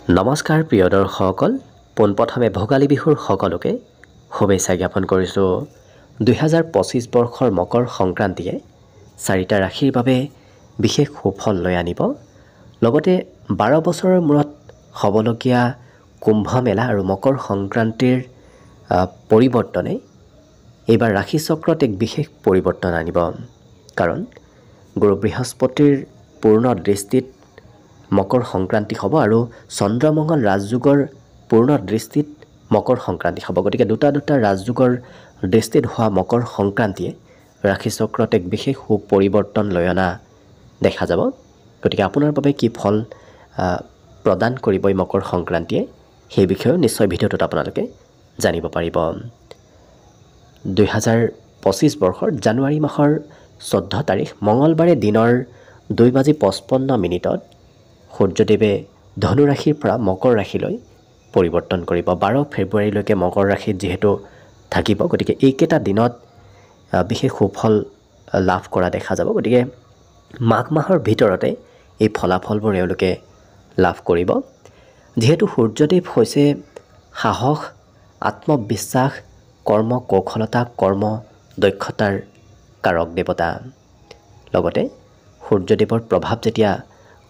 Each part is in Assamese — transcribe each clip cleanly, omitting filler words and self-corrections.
নমস্কাৰ প্ৰিয় দৰ্শকসকল, পোনপ্ৰথমে ভোগালী বিহুৰ সকলোকে শুভেচ্ছা জ্ঞাপন কৰিছোঁ। 2025 বৰ্ষৰ মকৰ সংক্ৰান্তিয়ে চাৰিটা ৰাশিৰ বাবে বিশেষ সুফল লৈ আনিব। লগতে 12 বছৰৰ মূৰত হ'বলগীয়া কুম্ভ মেলা আৰু মকৰ সংক্ৰান্তিৰ পৰিৱৰ্তনে এইবাৰ ৰাশি চক্ৰত এক বিশেষ পৰিৱৰ্তন আনিব। কাৰণ গুৰু বৃহস্পতিৰ পূৰ্ণ দৃষ্টিত মকৰ সংক্ৰান্তি হ'ব আৰু চন্দ্ৰমঙ্গল ৰাজযোগৰ পূৰ্ণ দৃষ্টিত মকৰ সংক্ৰান্তি হ'ব। গতিকে দুটা ৰাজযোগৰ দৃষ্টিত হোৱা মকৰ সংক্ৰান্তিয়ে ৰাশি চক্ৰত এক বিশেষ সুপৰিৱৰ্তন লৈ অনা দেখা যাব। গতিকে আপোনাৰ বাবে কি ফল প্ৰদান কৰিব এই মকৰ সংক্ৰান্তিয়ে সেই বিষয়েও নিশ্চয় ভিডিঅ'টোত আপোনালোকে জানিব পাৰিব। 2025 বৰ্ষৰ জানুৱাৰী মাহৰ 14 তাৰিখ মঙলবাৰে দিনৰ 2:55 সূৰ্যদেৱে ধনু ৰাশিৰ পৰা মকৰ ৰাশিলৈ পৰিৱৰ্তন কৰিব। 12 ফেব্ৰুৱাৰীলৈকে মকৰ ৰাশিত যিহেতু থাকিব, গতিকে এইকেইটা দিনত বিশেষ সুফল লাভ কৰা দেখা যাব। গতিকে মাঘ মাহৰ ভিতৰতে এই ফলাফলবোৰ এওঁলোকে লাভ কৰিব। যিহেতু সূৰ্যদেৱ হৈছে সাহস, আত্মবিশ্বাস, কৰ্ম কৌশলতা, কৰ্ম দক্ষতাৰ কাৰক দেৱতা। লগতে সূৰ্যদেৱৰ প্ৰভাৱ যেতিয়া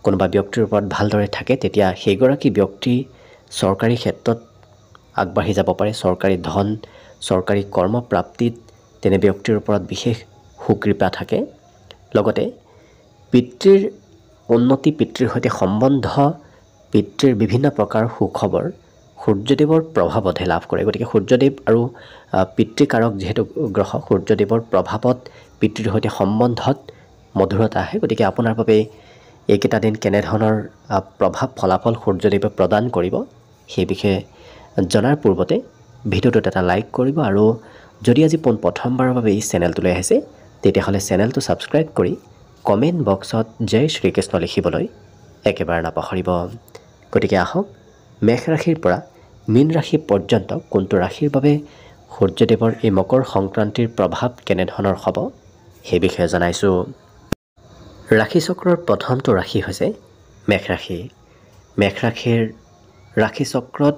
কোনোবা ব্যক্তিৰ ওপৰত ভালদৰে থাকে, তেতিয়া সেইগৰাকী ব্যক্তি চৰকাৰী ক্ষেত্ৰত আগবাঢ়ি যাব পাৰে। চৰকাৰী ধন, চৰকাৰী কৰ্মপ্ৰাপ্তিত তেনে ব্যক্তিৰ ওপৰত বিশেষ সুকৃপা থাকে। লগতে পিতৃৰ উন্নতি, পিতৃৰ সৈতে সম্বন্ধ, পিতৃৰ বিভিন্ন প্ৰকাৰৰ সুখবৰ সূৰ্যদেৱৰ প্ৰভাৱতহে লাভ কৰে। গতিকে সূৰ্যদেৱ আৰু পিতৃকাৰক যিহেতু গ্ৰহ, সূৰ্যদেৱৰ প্ৰভাৱত পিতৃৰ সৈতে সম্বন্ধত মধুৰতা আহে। গতিকে আপোনাৰ বাবে এইকেইটা দিন কেনেধৰণৰ প্ৰভাৱ ফলাফল সূৰ্যদেৱে প্ৰদান কৰিব সেই বিষয়ে জনাৰ পূৰ্বতে ভিডিঅ'টোত এটা লাইক কৰিব আৰু যদি আজি প্ৰথমবাৰৰ বাবে এই চেনেলটোলৈ আহিছে তেতিয়াহ'লে চেনেলটো ছাবস্ক্ৰাইব কৰি কমেণ্ট বক্সত জয় শ্ৰীকৃষ্ণ লিখিবলৈ একেবাৰে নাপাহৰিব। গতিকে আহক মেষ ৰাশিৰ পৰা মীন ৰাশি পৰ্যন্ত কোনটো ৰাশিৰ বাবে সূৰ্যদেৱৰ এই মকৰ সংক্ৰান্তিৰ প্ৰভাৱ কেনেধৰণৰ হ'ব সেই বিষয়ে জনাইছোঁ। ৰাশি চক্ৰৰ প্ৰথমটো ৰাশি হৈছে মেষ ৰাশি। মেষ ৰাশিৰ ৰাশি চক্ৰত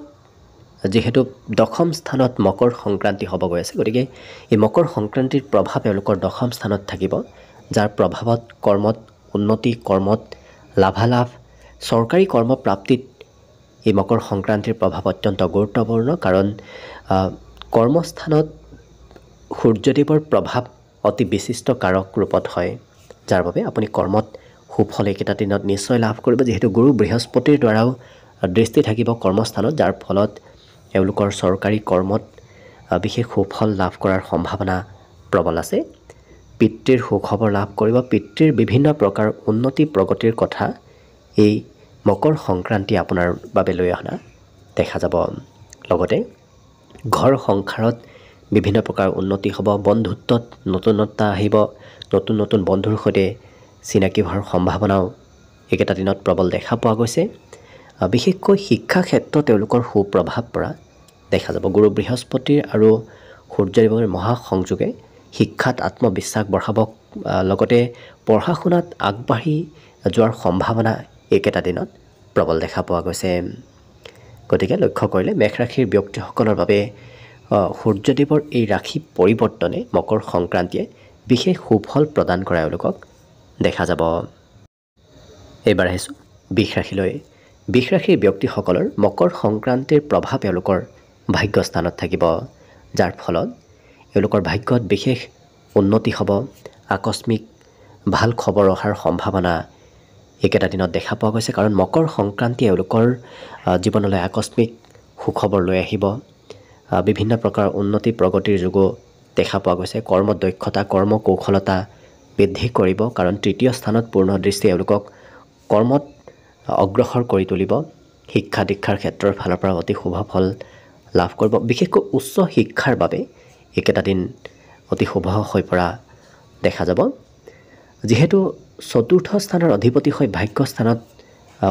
যিহেতু দশম স্থানত মকৰ সংক্ৰান্তি হ'ব গৈ আছে, গতিকে এই মকৰ সংক্ৰান্তিৰ প্ৰভাৱ এওঁলোকৰ দশম স্থানত থাকিব, যাৰ প্ৰভাৱত কৰ্মত উন্নতি, কৰ্মত লাভালাভ, চৰকাৰী কৰ্মপ্ৰাপ্তিত এই মকৰ সংক্ৰান্তিৰ প্ৰভাৱ অত্যন্ত গুৰুত্বপূৰ্ণ। কাৰণ কৰ্মস্থানত সূৰ্যদেৱৰ প্ৰভাৱ অতি বিশিষ্ট কাৰক ৰূপত হয়, যাৰ বাবে আপুনি কৰ্মত সুফল এইকেইটা দিনত নিশ্চয় লাভ কৰিব। যিহেতু গুৰু বৃহস্পতিৰ দ্বাৰাও দৃষ্টি থাকিব কৰ্মস্থানত, যাৰ ফলত এওঁলোকৰ চৰকাৰী কৰ্মত বিশেষ সুফল লাভ কৰাৰ সম্ভাৱনা প্ৰবল আছে। পিতৃৰ সুখবৰ লাভ কৰিব। পিতৃৰ বিভিন্ন প্ৰকাৰৰ উন্নতি প্ৰগতিৰ কথা এই মকৰ সংক্ৰান্তি আপোনাৰ বাবে লৈ অনা দেখা যাব। লগতে ঘৰ সংসাৰত বিভিন্ন প্ৰকাৰৰ উন্নতি হ'ব, বন্ধুত্বত নতুনত্বা আহিব, নতুন নতুন বন্ধুৰ সৈতে চিনাকি হোৱাৰ সম্ভাৱনাও এইকেইটা দিনত প্ৰবল দেখা পোৱা গৈছে। বিশেষকৈ শিক্ষা ক্ষেত্ৰত তেওঁলোকৰ সুপ্ৰভাৱ পৰা দেখা যাব। গুৰু বৃহস্পতিৰ আৰু সূৰ্যদেৱৰ মহাসংযোগে শিক্ষাত আত্মবিশ্বাস বঢ়াব, লগতে পঢ়া শুনাত আগবাঢ়ি যোৱাৰ সম্ভাৱনা এইকেইটা দিনত প্ৰবল দেখা পোৱা গৈছে। গতিকে লক্ষ্য কৰিলে মেষ ৰাশিৰ ব্যক্তিসকলৰ বাবে সূৰ্যদেৱৰ এই ৰাশি পৰিৱৰ্তনে মকৰ সংক্ৰান্তিয়ে বিশেষ সুফল প্ৰদান কৰা এওঁলোকক দেখা যাব। এইবাৰ আহিছোঁ বৃষ ৰাশিলৈ। বৃষ ৰাশিৰ ব্যক্তিসকলৰ মকৰ সংক্ৰান্তিৰ প্ৰভাৱ এওঁলোকৰ ভাগ্যস্থানত থাকিব, যাৰ ফলত এওঁলোকৰ ভাগ্যত বিশেষ উন্নতি হ'ব। আকস্মিক ভাল খবৰ অহাৰ সম্ভাৱনা এইকেইটা দিনত দেখা পোৱা গৈছে। কাৰণ মকৰ সংক্ৰান্তিয়ে এওঁলোকৰ জীৱনলৈ আকস্মিক সুখবৰ লৈ আহিব। বিভিন্ন প্ৰকাৰৰ উন্নতি প্ৰগতিৰ যোগো দেখা পোৱা গৈছে। কৰ্ম দক্ষতা, কৰ্ম কৌশলতা বৃদ্ধি কৰিব, কাৰণ তৃতীয় স্থানত পূৰ্ণ দৃষ্টি এওঁলোকক কৰ্মত অগ্ৰসৰ কৰি তুলিব। শিক্ষা দীক্ষাৰ ক্ষেত্ৰৰ ফালৰ পৰা অতি শুভ ফল লাভ কৰিব। বিশেষকৈ উচ্চ শিক্ষাৰ বাবে এইকেইটা দিন অতি শুভ হৈ পৰা দেখা যাব। যিহেতু চতুৰ্থ স্থানৰ অধিপতি হৈ ভাগ্যস্থানত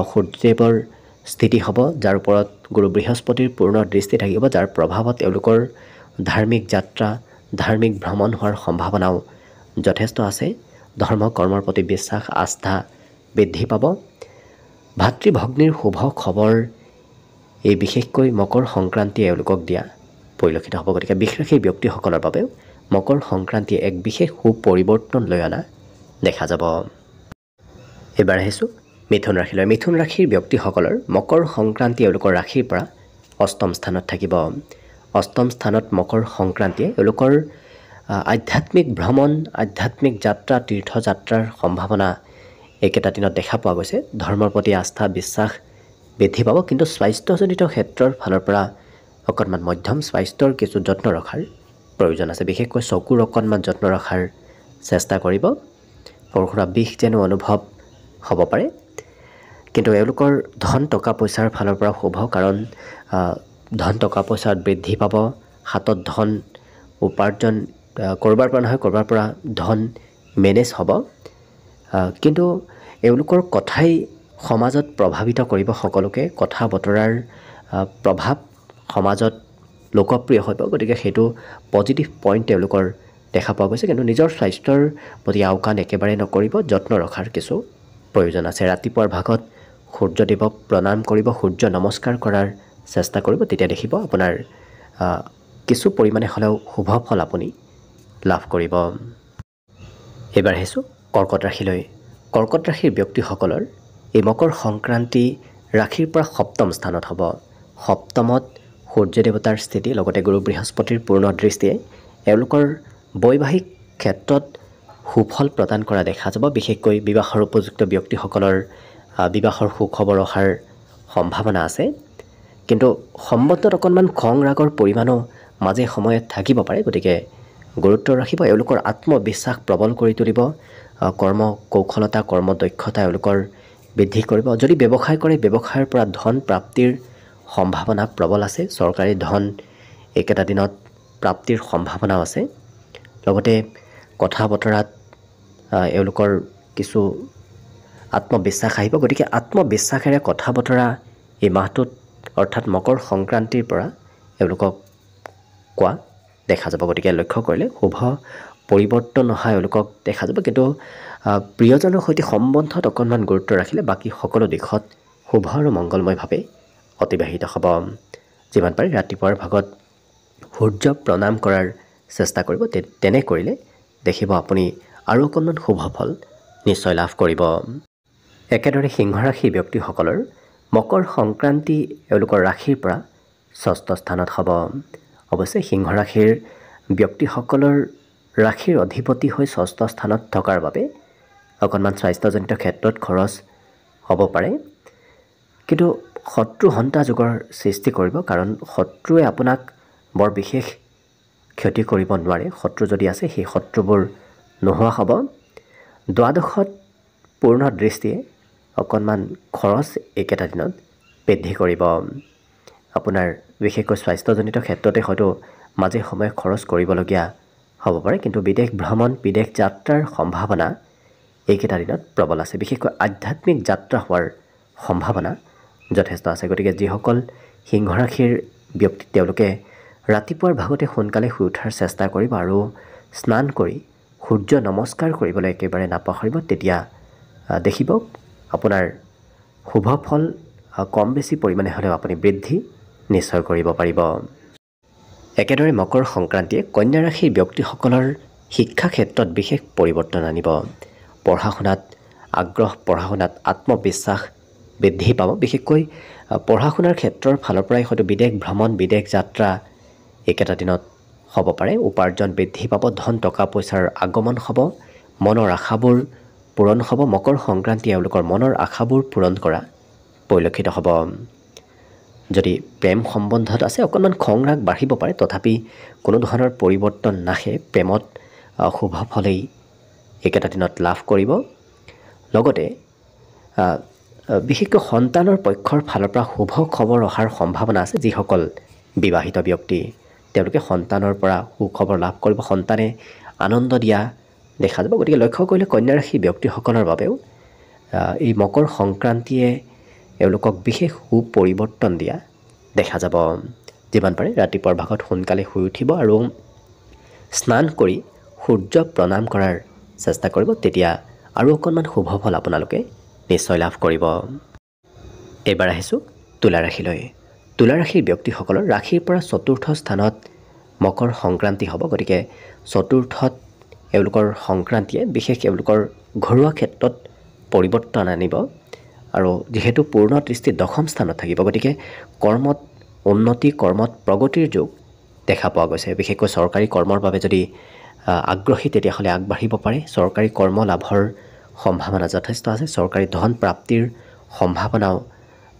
সূৰ্যদেৱৰ স্থিতি হ'ব, যাৰ ওপৰত গুৰু বৃহস্পতিৰ পূৰ্ণ দৃষ্টি থাকিব, যাৰ প্ৰভাৱত এওঁলোকৰ ধাৰ্মিক যাত্ৰা, ধাৰ্মিক ভ্ৰমণ হোৱাৰ সম্ভাৱনাও যথেষ্ট আছে। ধৰ্ম কৰ্মৰ প্ৰতি বিশ্বাস, আস্থা বৃদ্ধি পাব। ভাতৃ ভগ্নীৰ শুভ খবৰ এই বিশেষকৈ মকৰ সংক্ৰান্তিয়ে এওঁলোকক দিয়া পৰিলক্ষিত হ'ব। গতিকে বৃষ ৰাশিৰ ব্যক্তিসকলৰ বাবেও মকৰ সংক্ৰান্তিয়ে এক বিশেষ সুপৰিৱৰ্তন লৈ অনা দেখা যাব। এইবাৰ আহিছোঁ মিথুন ৰাশিলৈ। মিথুন ৰাশিৰ ব্যক্তিসকলৰ মকৰ সংক্ৰান্তি এওঁলোকৰ ৰাশিৰ পৰা অষ্টম স্থানত থাকিব। অষ্টম স্থানত মকৰ সংক্ৰান্তিয়ে এওঁলোকৰ আধ্যাত্মিক ভ্ৰমণ, আধ্যাত্মিক যাত্ৰা, তীৰ্থযাত্ৰাৰ সম্ভাৱনা এইকেইটা দিনত দেখা পোৱা গৈছে। ধৰ্মৰ প্ৰতি আস্থা বিশ্বাস বৃদ্ধি পাব, কিন্তু স্বাস্থ্যজনিত ক্ষেত্ৰৰ ফালৰ পৰা অকণমান মধ্যম স্বাস্থ্যৰ কিছু যত্ন ৰখাৰ প্ৰয়োজন আছে। বিশেষকৈ চকুৰ অকণমান যত্ন ৰখাৰ চেষ্টা কৰিব। সৰু সুৰা বিষ যেনো অনুভৱ হ'ব পাৰে, কিন্তু এওঁলোকৰ ধন টকা পইচাৰ ফালৰ পৰা শুভ, কাৰণ ধন টকা পইচাত বৃদ্ধি পাব। হাতত ধন উপাৰ্জন ক'ৰবাৰ পৰা নহয় ক'ৰবাৰ পৰা ধন মেনেজ হ'ব, কিন্তু এওঁলোকৰ কথাই সমাজত প্ৰভাৱিত কৰিব সকলোকে। কথা বতৰাৰ প্ৰভাৱ সমাজত লোকপ্ৰিয় হ'ব, গতিকে সেইটো পজিটিভ পইণ্ট তেওঁলোকৰ দেখা পোৱা গৈছে। কিন্তু নিজৰ স্বাস্থ্যৰ প্ৰতি আওকাণ একেবাৰে নকৰিব, যত্ন ৰখাৰ কিছু প্ৰয়োজন আছে। ৰাতিপুৱাৰ ভাগত সূৰ্যদেৱক প্ৰণাম কৰিব, সূৰ্য নমস্কাৰ কৰাৰ চেষ্টা কৰিব, তেতিয়া দেখিব আপোনাৰ কিছু পৰিমাণে হ'লেও শুভ ফল আপুনি লাভ কৰিব। এইবাৰ আহিছোঁ কৰ্কট ৰাশিলৈ। কৰ্কট ৰাশিৰ ব্যক্তিসকলৰ এই মকৰ সংক্ৰান্তি ৰাশিৰ পৰা সপ্তম স্থানত হ'ব। সপ্তমত সূৰ্য দেৱতাৰ স্থিতি, লগতে গুৰু বৃহস্পতিৰ পূৰ্ণ দৃষ্টিয়ে এওঁলোকৰ বৈবাহিক ক্ষেত্ৰত সুফল প্ৰদান কৰা দেখা যাব। বিশেষকৈ বিবাহৰ উপযুক্ত ব্যক্তিসকলৰ বিবাহৰ সুখবৰ অহাৰ সম্ভাৱনা আছে, কিন্তু সম্বন্ধত অকণমান খং ৰাগৰ পৰিমাণো মাজে সময়ে থাকিব পাৰে। গতিকে গুৰুত্ব ৰাখিব। এওঁলোকৰ আত্মবিশ্বাস প্ৰবল কৰি তুলিব। কৰ্ম কৌশলতা, কৰ্ম দক্ষতা এওঁলোকৰ বৃদ্ধি কৰিব। যদি ব্যৱসায় কৰে, ব্যৱসায়ৰ পৰা ধন প্ৰাপ্তিৰ সম্ভাৱনা প্ৰবল আছে। চৰকাৰী ধন এইকেইটা দিনত প্ৰাপ্তিৰ সম্ভাৱনাও আছে। লগতে কথা বতৰাত এওঁলোকৰ কিছু আত্মবিশ্বাস আহিব। গতিকে আত্মবিশ্বাসেৰে কথা বতৰা এই মাহটোত অৰ্থাৎ মকৰ সংক্ৰান্তিৰ পৰা এওঁলোকক কোৱা দেখা যাব। গতিকে লক্ষ্য কৰিলে শুভ পৰিৱৰ্তন অহা এওঁলোকক দেখা যাব, কিন্তু প্ৰিয়জনৰ সৈতে সম্বন্ধত অকণমান গুৰুত্ব ৰাখিলে বাকী সকলো দিশত শুভ আৰু মংগলময়ভাৱে অতিবাহিত হ'ব। যিমান পাৰে ৰাতিপুৱাৰ ভাগত সূৰ্য প্ৰণাম কৰাৰ চেষ্টা কৰিব, তেনে কৰিলে দেখিব আপুনি আৰু অকণমান শুভ ফল নিশ্চয় লাভ কৰিব। একেদৰে সিংহ ৰাশিৰ ব্যক্তিসকলৰ মকৰ সংক্ৰান্তি এওঁলোকৰ ৰাশিৰ পৰা ষষ্ঠ স্থানত হ'ব। অৱশ্যে সিংহ ৰাশিৰ ব্যক্তিসকলৰ ৰাশিৰ অধিপতি হৈ ষষ্ঠ স্থানত থকাৰ বাবে অকণমান স্বাস্থ্যজনিত ক্ষেত্ৰত খৰচ হ'ব পাৰে, কিন্তু শত্ৰু হন্তা যুগৰ সৃষ্টি কৰিব, কাৰণ শত্ৰুৱে আপোনাক বৰ বিশেষ ক্ষতি কৰিব নোৱাৰে। শত্ৰু যদি আছে সেই শত্ৰুবোৰ নোহোৱা হ'ব। দ্বাদশত পূৰ্ণ দৃষ্টিয়ে অকণমান খৰচ এইকেইটা দিনত বৃদ্ধি কৰিব। আপোনাৰ বিশেষকৈ স্বাস্থ্যজনিত ক্ষেত্ৰতে হয়তো মাজে সময়ে খৰচ কৰিবলগীয়া হ'ব পাৰে, কিন্তু বিদেশ ভ্ৰমণ, বিদেশ যাত্ৰাৰ সম্ভাৱনা এইকেইটা দিনত প্ৰবল আছে। বিশেষকৈ আধ্যাত্মিক যাত্ৰা হোৱাৰ সম্ভাৱনা যথেষ্ট আছে। গতিকে যিসকল সিংহ ৰাশিৰ ব্যক্তি তেওঁলোকে ৰাতিপুৱাৰ ভাগতে সোনকালে শুই উঠাৰ চেষ্টা কৰিব আৰু স্নান কৰি সূৰ্য নমস্কাৰ কৰিবলৈ একেবাৰে নাপাহৰিব। তেতিয়া দেখিব আপোনাৰ শুভ ফল কম বেছি পৰিমাণে হ'লেও আপুনি বৃদ্ধি নিশ্চয় কৰিব পাৰিব। একেদৰে মকৰ সংক্ৰান্তিয়ে কন্যা ৰাশিৰ ব্যক্তিসকলৰ শিক্ষা ক্ষেত্ৰত বিশেষ পৰিৱৰ্তন আনিব। পঢ়া শুনাত আগ্ৰহ, পঢ়া শুনাত আত্মবিশ্বাস বৃদ্ধি পাব। বিশেষকৈ পঢ়া শুনাৰ ক্ষেত্ৰৰ ফালৰ পৰাই হয়তো বিদেশ ভ্ৰমণ, বিদেশ যাত্ৰা এইকেইটা দিনত হ'ব পাৰে। উপাৰ্জন বৃদ্ধি পাব, ধন টকা পইচাৰ আগমন হ'ব, মনৰ আশাবোৰ পূৰণ হ'ব। মকৰ সংক্ৰান্তি এওঁলোকৰ মনৰ আশাবোৰ পূৰণ কৰা পৰিলক্ষিত হ'ব। যদি প্ৰেম সম্বন্ধত আছে অকণমান খং ৰাগ বাঢ়িব পাৰে, তথাপি কোনো ধৰণৰ পৰিৱৰ্তন নাহে। প্ৰেমত শুভ ফলেই এইকেইটা দিনত লাভ কৰিব। লগতে বিশেষকৈ সন্তানৰ পক্ষৰ ফালৰ পৰা শুভ খবৰ অহাৰ সম্ভাৱনা আছে। যিসকল বিবাহিত ব্যক্তি তেওঁলোকে সন্তানৰ পৰা সুখবৰ লাভ কৰিব, সন্তানে আনন্দ দিয়া দেখা যাব। গতিকে লক্ষ্য কৰিলে কন্যা ৰাশি ব্যক্তিসকলৰ বাবেও এই মকৰ সংক্ৰান্তিয়ে এওঁলোকক বিশেষ সুপৰিৱৰ্তন দিয়া দেখা যাব। যিমান পাৰে ৰাতিপুৱাৰ ভাগত সোনকালে শুই উঠিব আৰু স্নান কৰি সূৰ্য প্ৰণাম কৰাৰ চেষ্টা কৰিব, তেতিয়া আৰু অকণমান শুভ ফল আপোনালোকে নিশ্চয় লাভ কৰিব। এইবাৰ আহিছোঁ তুলা ৰাশিলৈ। তুলা ৰাশিৰ ব্যক্তিসকলৰ ৰাশিৰ পৰা চতুৰ্থ স্থানত মকৰ সংক্ৰান্তি হ'ব। গতিকে চতুৰ্থত এওঁলোকৰ সংক্ৰান্তিয়ে বিশেষ এওঁলোকৰ ঘৰুৱা ক্ষেত্ৰত পৰিৱৰ্তন আনিব আৰু যিহেতু পূৰ্ণ দৃষ্টি দশম স্থানত থাকিব, গতিকে কৰ্মত উন্নতি, কৰ্মত প্ৰগতিৰ যোগ দেখা পোৱা গৈছে। বিশেষকৈ চৰকাৰী কৰ্মৰ বাবে যদি আগ্ৰহী তেতিয়াহ'লে আগবাঢ়িব পাৰে। চৰকাৰী কৰ্ম লাভৰ সম্ভাৱনা যথেষ্ট আছে। চৰকাৰী ধন প্ৰাপ্তিৰ সম্ভাৱনাও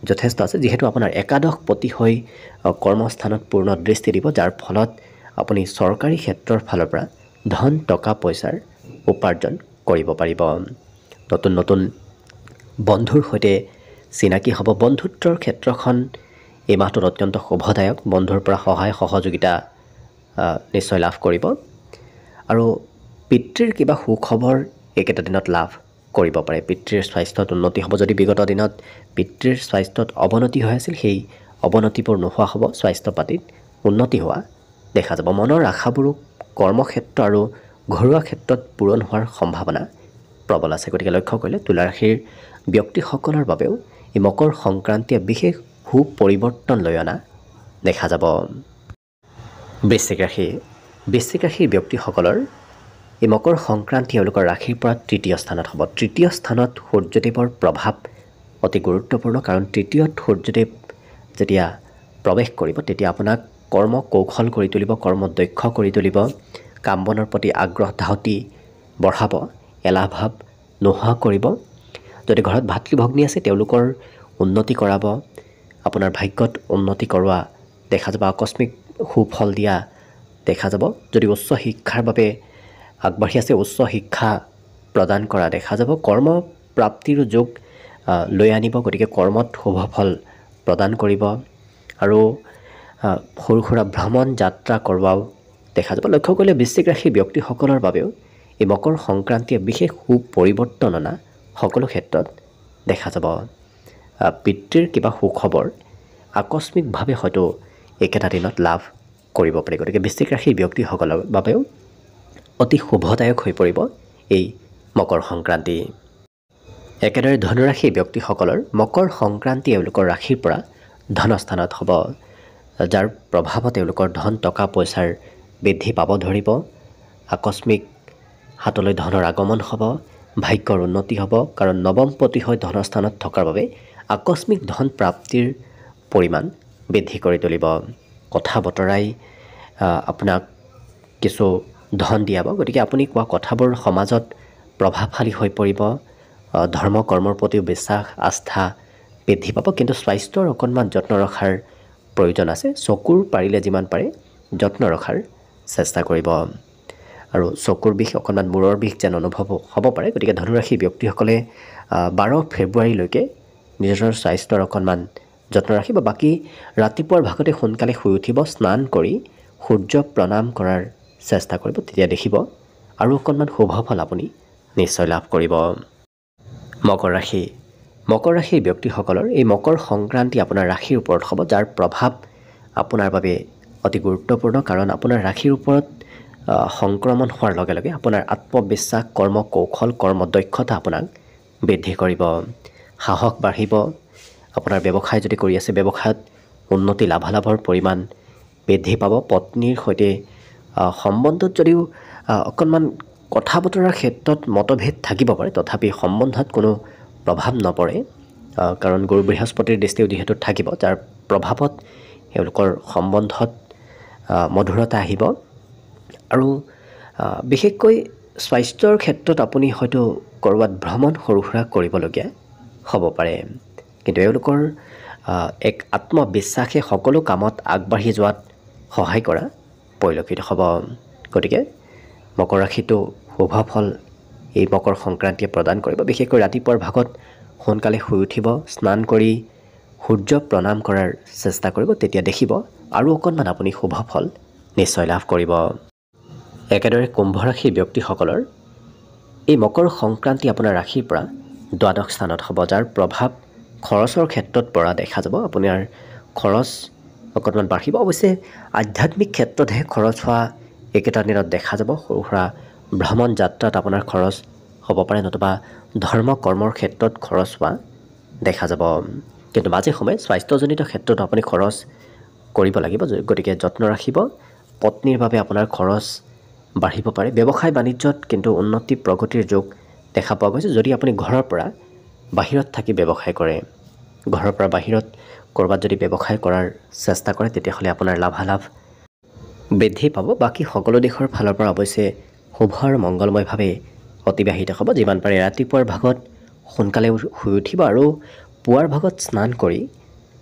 যথেষ্ট আছে, যিহেতু আপোনাৰ একাদশপতি হৈ কৰ্মস্থানত পূৰ্ণ দৃষ্টি দিব, যাৰ ফলত আপুনি চৰকাৰী ক্ষেত্ৰৰ ফালৰ পৰা ধন টকা পইচাৰ উপাৰ্জন কৰিব পাৰিব। নতুন নতুন বন্ধুৰ সৈতে চিনাকি হ'ব। বন্ধুত্বৰ ক্ষেত্ৰখন এই মাহটোত অত্যন্ত শুভদায়ক। বন্ধুৰ পৰা সহায় সহযোগিতা নিশ্চয় লাভ কৰিব আৰু পিতৃৰ কিবা সুখবৰ এইকেইটা দিনত লাভ কৰিব পাৰে। পিতৃৰ স্বাস্থ্যত উন্নতি হ'ব। যদি বিগত দিনত পিতৃৰ স্বাস্থ্যত অৱনতি হৈ আছিল, সেই অৱনতিবোৰ নোহোৱা হ'ব। স্বাস্থ্য পাতিত উন্নতি হোৱা দেখা যাব। মনৰ আশাবোৰো কৰ্মক্ষেত্ৰ আৰু ঘৰুৱা ক্ষেত্ৰত পূৰণ হোৱাৰ সম্ভাৱনা প্ৰবল আছে। গতিকে লক্ষ্য কৰিলে তুলা ৰাশিৰ ব্যক্তিসকলৰ বাবেও এই মকৰ সংক্ৰান্তিয়ে বিশেষ সু পৰিৱৰ্তন লৈ অনা দেখা যাব। বৃশ্চিক ৰাশি। বৃশ্চিক ৰাশিৰ ব্যক্তিসকলৰ এই মকৰ সংক্ৰান্তি এওঁলোকৰ ৰাশিৰ পৰা তৃতীয় স্থানত হ'ব। তৃতীয় স্থানত সূৰ্যদেৱৰ প্ৰভাৱ অতি গুৰুত্বপূৰ্ণ, কাৰণ তৃতীয়ত সূৰ্যদেৱ যেতিয়া প্ৰৱেশ কৰিব তেতিয়া আপোনাক কৰ্ম কৌশল কৰি তুলিব, কৰ্ম দক্ষ কৰি তুলিব, কাম বনৰ প্ৰতি আগ্ৰহ ধাউতি বঢ়াব, এলাহ ভাৱ নোহোৱা কৰিব। যদি ঘৰত ভাতৃ ভগ্নী আছে তেওঁলোকৰ উন্নতি কৰাব, আপোনাৰ ভাগ্যত উন্নতি কৰোৱা দেখা যাব, আকস্মিক সুফল দিয়া দেখা যাব। যদি উচ্চ শিক্ষাৰ বাবে আগবাঢ়ি আছে, উচ্চ শিক্ষা প্ৰদান কৰা দেখা যাব। কৰ্ম প্ৰাপ্তিৰ যোগ লৈ আনিব, গতিকে কৰ্মত শুভ ফল প্ৰদান কৰিব আৰু সৰু সুৰা ভ্ৰমণ যাত্ৰা কৰোৱাও দেখা যাব। লক্ষ্য কৰিলে বৃশ্চিক ৰাশিৰ ব্যক্তিসকলৰ বাবেও এই মকৰ সংক্ৰান্তিয়ে বিশেষ সু পৰিৱৰ্তন অনা সকলো ক্ষেত্ৰত দেখা যাব। পিতৃৰ কিবা সুখবৰ আকস্মিকভাৱে হয়তো একেটা দিনত লাভ কৰিব পাৰি। গতিকে বৃশ্চিক ৰাশিৰ ব্যক্তিসকলৰ বাবেও অতি শুভদায়ক হৈ পৰিব এই মকৰ সংক্ৰান্তি। একেদৰে ধনুৰাশিৰ ব্যক্তিসকলৰ মকৰ সংক্ৰান্তি এওঁলোকৰ ৰাশিৰ পৰা ধনস্থানত হ'ব, যাৰ প্ৰভাৱত তেওঁলোকৰ ধন টকা পইচাৰ বৃদ্ধি পাব ধৰিব। আকস্মিক হাতলৈ ধনৰ আগমন হ'ব, ভাগ্যৰ উন্নতি হ'ব, কাৰণ নৱমপতি হৈ ধনস্থানত থকাৰ বাবে আকস্মিক ধন প্ৰাপ্তিৰ পৰিমাণ বৃদ্ধি কৰি তুলিব। কথা বতৰাই আপোনাক কিছু ধন দিয়াব, গতিকে আপুনি কোৱা কথাবোৰ সমাজত প্ৰভাৱশালী হৈ পৰিব। ধৰ্ম কৰ্মৰ প্ৰতিও বিশ্বাস আস্থা বৃদ্ধি পাব, কিন্তু স্বাস্থ্যৰ অকণমান যত্ন ৰখাৰ প্ৰয়োজন আছে। চকুৰ পাৰিলে যিমান পাৰে যত্ন ৰখাৰ চেষ্টা কৰিব আৰু চকুৰ বিষ, অকণমান মূৰৰ বিষ যেন অনুভৱ হ'ব পাৰে। গতিকে ধনুৰাশিৰ ব্যক্তিসকলে 12 ফেব্ৰুৱাৰীলৈকে নিজৰ স্বাস্থ্যৰ অকণমান যত্ন ৰাখিব। বাকী ৰাতিপুৱাৰ ভাগতে সোনকালে শুই উঠিব, স্নান কৰি সূৰ্য প্ৰণাম কৰাৰ চেষ্টা কৰিব, তেতিয়া দেখিব আৰু অকণমান শুভ ফল আপুনি নিশ্চয় লাভ কৰিব। মকৰ ৰাশি। মকৰ ৰাশিৰ ব্যক্তিসকলৰ এই মকৰ সংক্ৰান্তি আপোনাৰ ৰাশিৰ ওপৰত হ'ব, যাৰ প্ৰভাৱ আপোনাৰ বাবে অতি গুৰুত্বপূৰ্ণ, কাৰণ আপোনাৰ ৰাশিৰ ওপৰত সংক্ৰমণ হোৱাৰ লগে লগে আপোনাৰ আত্মবিশ্বাস, কৰ্ম কৌশল, কৰ্ম দক্ষতা আপোনাক বৃদ্ধি কৰিব, সাহস বাঢ়িব। আপোনাৰ ব্যৱসায় যদি কৰি আছে, ব্যৱসায়ত উন্নতি লাভালাভৰ পৰিমাণ বৃদ্ধি পাব। পত্নীৰ সৈতে সম্বন্ধত যদিও অকণমান কথা বতৰাৰ ক্ষেত্ৰত মতভেদ থাকিব পাৰে, তথাপি সম্বন্ধত কোনো প্ৰভাৱ নপৰে, কাৰণ গুৰু বৃহস্পতিৰ দৃষ্টিও যিহেতু থাকিব, যাৰ প্ৰভাৱত এওঁলোকৰ সম্বন্ধত মধুৰতা আহিব। আৰু বিশেষকৈ স্বাস্থ্যৰ ক্ষেত্ৰত আপুনি হয়তো ক'ৰবাত ভ্ৰমণ সৰু সুৰা কৰিবলগীয়া হ'ব পাৰে, কিন্তু এওঁলোকৰ এক আত্মবিশ্বাসে সকলো কামত আগবাঢ়ি যোৱাত সহায় কৰা পৰিলক্ষিত হ'ব। গতিকে মকৰ ৰাশিটো শুভ ফল এই মকৰ সংক্ৰান্তিয়ে প্ৰদান কৰিব। বিশেষকৈ ৰাতিপুৱাৰ ভাগত সোনকালে শুই উঠিব, স্নান কৰি সূৰ্য প্ৰণাম কৰাৰ চেষ্টা কৰিব, তেতিয়া দেখিব আৰু অকণমান আপুনি শুভ ফল নিশ্চয় লাভ কৰিব। একেদৰে কুম্ভ ৰাশিৰ ব্যক্তিসকলৰ এই মকৰ সংক্ৰান্তি আপোনাৰ ৰাশিৰ পৰা দ্বাদশ স্থানত হ'ব, যাৰ প্ৰভাৱ খৰচৰ ক্ষেত্ৰত পৰা দেখা যাব। আপোনাৰ খৰচ অকণমান বাঢ়িব। অৱশ্যে আধ্যাত্মিক ক্ষেত্ৰতহে খৰচ হোৱা এইকেইটা দিনত দেখা যাব। সৰু সুৰা ভ্ৰমণ যাত্ৰাত আপোনাৰ খৰচ হ'ব পাৰে, নতুবা ধৰ্ম কৰ্মৰ ক্ষেত্ৰত খৰচ হোৱা দেখা যাব। কিন্তু মাজে সময়ে স্বাস্থ্যজনিত ক্ষেত্ৰত আপুনি খৰচ কৰিব লাগিব গতিকে যত্ন ৰাখিব পত্নীৰ বাবে আপোনাৰ খৰচ বাঢ়িব পাৰে ব্যৱসায় বাণিজ্যত কিন্তু উন্নতি প্ৰগতিৰ যোগ দেখা পোৱা গৈছে যদি আপুনি ঘৰৰ পৰা বাহিৰত থাকি ব্যৱসায় কৰে ঘৰৰ পৰা বাহিৰত কৰবাত যদি ব্যৱসায় কৰাৰ চেষ্টা কৰে তেতিয়াহ'লে আপোনাৰ লাভালাভ বৃদ্ধি পাব বাকি সকলো দিশৰ ফালৰ পৰা অৱশ্যে শুভ আৰু মংগলময়ভাৱে অতিবাহিত হ'ব যিমান পাৰে ৰাতিপুৱাৰ ভাগত সোনকালে শুই উঠিব আৰু পুৱাৰ ভাগত স্নান কৰি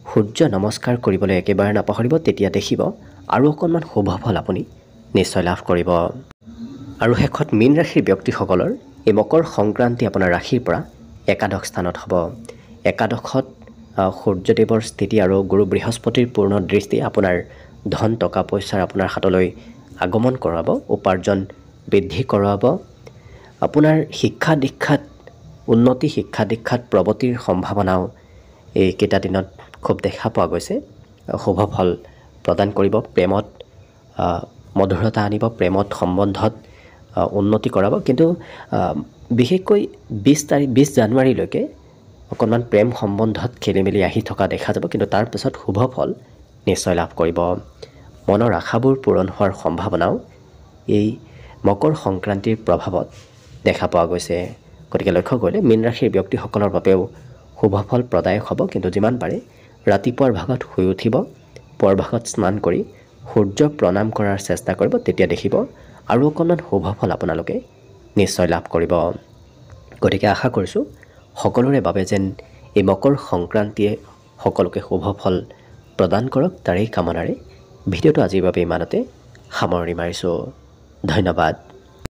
সূৰ্য নমস্কাৰ কৰিবলৈ একেবাৰে নাপাহৰিব তেতিয়া দেখিব আৰু অকণমান শুভ ফল আপুনি নিশ্চয় লাভ কৰিব আৰু শেষত মীন ৰাশিৰ ব্যক্তিসকলৰ এই মকৰ সংক্ৰান্তি আপোনাৰ ৰাশিৰ পৰা একাদশ স্থানত হ'ব একাদশত সূৰ্যদেৱৰ স্থিতি আৰু গুৰু বৃহস্পতিৰ পূৰ্ণ দৃষ্টি আপোনাৰ ধন টকা পইচাৰ আপোনাৰ হাতলৈ আগমন কৰাব উপাৰ্জন বৃদ্ধি কৰাব আপোনাৰ শিক্ষা দীক্ষাত উন্নতি শিক্ষা দীক্ষাত প্ৰগতিৰ সম্ভাৱনাও এই কেইটা দিনত খুব দেখা পোৱা গৈছে শুভ ফল প্ৰদান কৰিব প্ৰেমত মধুৰতা আনিব প্ৰেমত সম্বন্ধত উন্নতি কৰাব কিন্তু বিশেষকৈ 20 জানুৱাৰীলৈকে অকণমান প্ৰেম সম্বন্ধত খেলিমেলি আহি থকা দেখা যাব কিন্তু তাৰ পিছত শুভ ফল নিশ্চয় লাভ কৰিব মনৰ আশাবোৰ পূৰণ হোৱাৰ সম্ভাৱনাও এই মকৰ সংক্ৰান্তিৰ প্ৰভাৱত দেখা পোৱা গৈছে গতিকে লক্ষ্য কৰিলে মীন ৰাশিৰ ব্যক্তিসকলৰ বাবেও শুভ ফল প্ৰদায়ক হ'ব কিন্তু যিমান পাৰে ৰাতিপুৱাৰ ভাগত শুই উঠিব পুৱাৰ ভাগত স্নান কৰি সূৰ্য প্ৰণাম কৰাৰ চেষ্টা কৰিব তেতিয়া দেখিব আৰু অকণমান শুভ ফল আপোনালোকে নিশ্চয় লাভ কৰিব গতিকে আশা কৰিছোঁ সকলোৰে বাবে যেন এই মকৰ সংক্ৰান্তিয়ে সকলোকে শুভ ফল প্ৰদান কৰক তাৰেই কামনাৰে ভিডিঅ'টো আজিৰ বাবে ইমানতে সামৰণি মাৰিছোঁ ধন্যবাদ